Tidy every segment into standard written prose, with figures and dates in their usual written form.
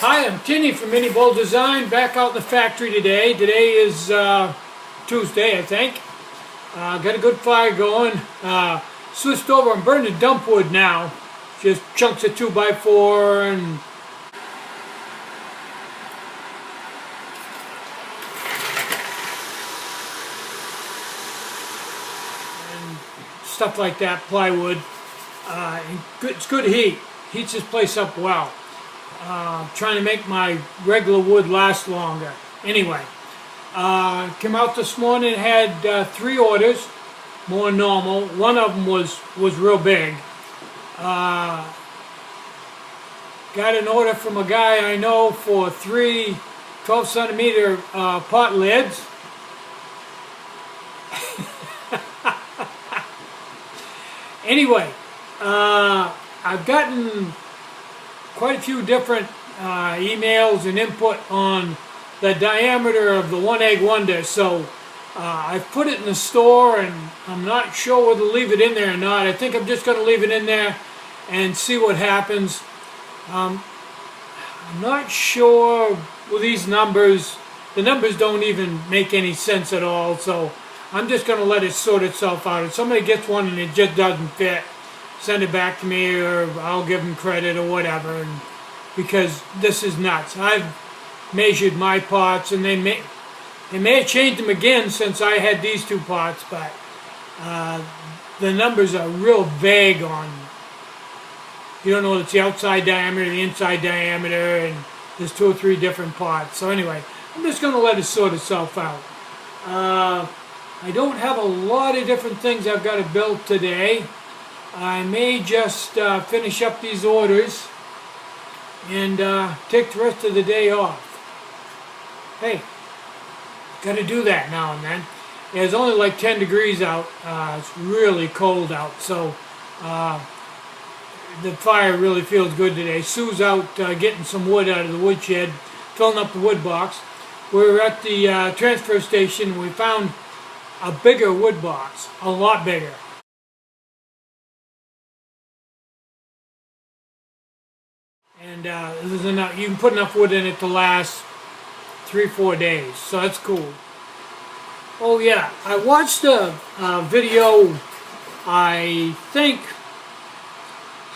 Hi, I'm Tinny from Mini Bowl Design, back out in the factory today. Today is Tuesday, I think. Got a good fire going. Switched over, I'm burning dump wood now. Just chunks of 2x4 and stuff like that, plywood. It's good heat. Heats this place up well. Trying to make my regular wood last longer. Anyway, came out this morning, had 3 orders, more normal. One of them was real big. Got an order from a guy I know for 3 12-centimeter pot lids. Anyway, I've gotten quite a few different emails and input on the diameter of the One Egg Wonder, so I've put it in the store and I'm not sure whether to leave it in there or not. I think I'm just going to leave it in there and see what happens. I'm not sure with these numbers. The numbers don't even make any sense at all, so I'm just going to let it sort itself out. If somebody gets one and it just doesn't fit, send it back to me, or I'll give them credit or whatever, because this is nuts. I've measured my pots, and they may have changed them again since I had these 2 pots, but the numbers are real vague on. You don't know if it's the outside diameter, the inside diameter, and there's 2 or 3 different pots. So anyway, I'm just going to let it sort itself out. I don't have a lot of different things I've got to build today. I may just finish up these orders and take the rest of the day off. Hey, got to do that now and then. It's only like 10 degrees out. It's really cold out, so the fire really feels good today. Sue's out getting some wood out of the woodshed, filling up the wood box. We were at the transfer station. We found a bigger wood box, a lot bigger. And there's enough, you can put enough wood in it to last 3-4 days, so that's cool. Oh yeah, I watched a video, I think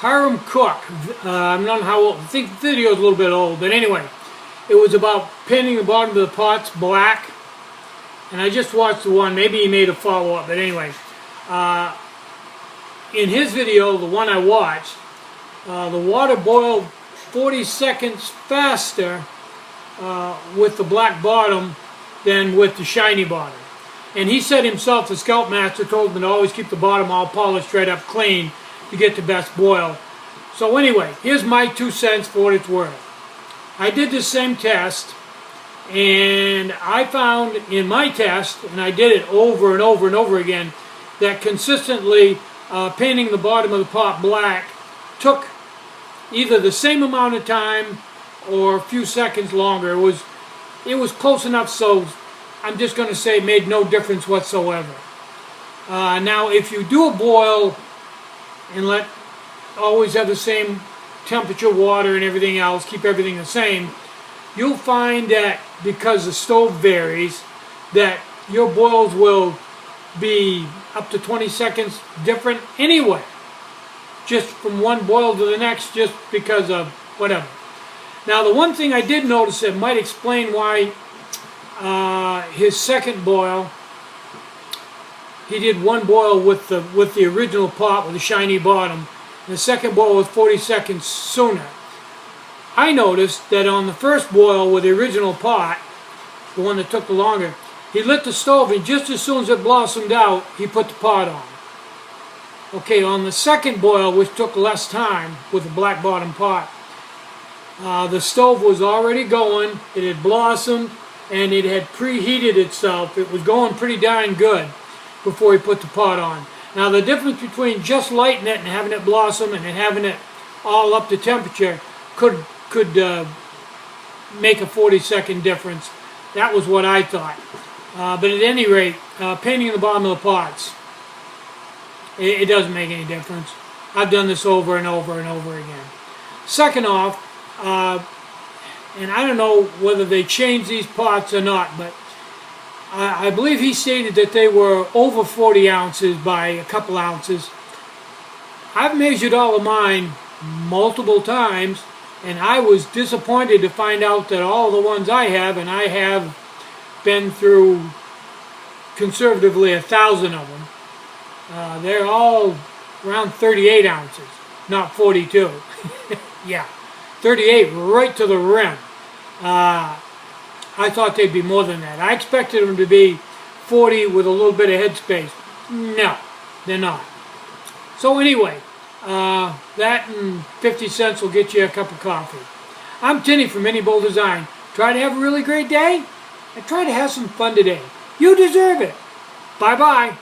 Hiram Cook, I'm not how old, I think the video is a little bit old, but anyway, it was about painting the bottom of the pots black, and I just watched the one. Maybe he made a follow-up, but anyway, in his video, the one I watched, the water boiled 40 seconds faster with the black bottom than with the shiny bottom. And he said himself, the Scoutmaster told him to always keep the bottom all polished right up clean to get the best boil. So anyway, here's my 2 cents for what it's worth. I did the same test, and I found in my test, and I did it over and over and over again, that consistently painting the bottom of the pot black took either the same amount of time or a few seconds longer. It was close enough, so I'm just going to say it made no difference whatsoever. Now, if you do a boil and always have the same temperature, water, and everything else, keep everything the same, you'll find that because the stove varies, that your boils will be up to 20 seconds different anyway, just from one boil to the next, just because of whatever. Now, the one thing I did notice that might explain why his second boil, he did one boil with the original pot with the shiny bottom, and the second boil was 40 seconds sooner. I noticed that on the first boil with the original pot, the one that took the longer, he lit the stove, and just as soon as it blossomed out, he put the pot on. Okay, on the second boil, which took less time with the black bottom pot, the stove was already going, it had blossomed, and it had preheated itself. It was going pretty darn good before he put the pot on. Now, the difference between just lighting it and having it blossom and having it all up to temperature could make a 40-second difference. That was what I thought. But at any rate, painting the bottom of the pots, it doesn't make any difference. I've done this over and over and over again. Second off, and I don't know whether they changed these pots or not, but I believe he stated that they were over 40 ounces by a couple ounces. I've measured all of mine multiple times, and I was disappointed to find out that all the ones I have, and I have been through conservatively 1,000 of them, they're all around 38 ounces, not 42. Yeah, 38 right to the rim. I thought they'd be more than that. I expected them to be 40 with a little bit of headspace. No, they're not. So anyway, that and 50 cents will get you a cup of coffee. I'm Tinny from Mini Bull Design. Try to have a really great day, and try to have some fun today. You deserve it. Bye-bye.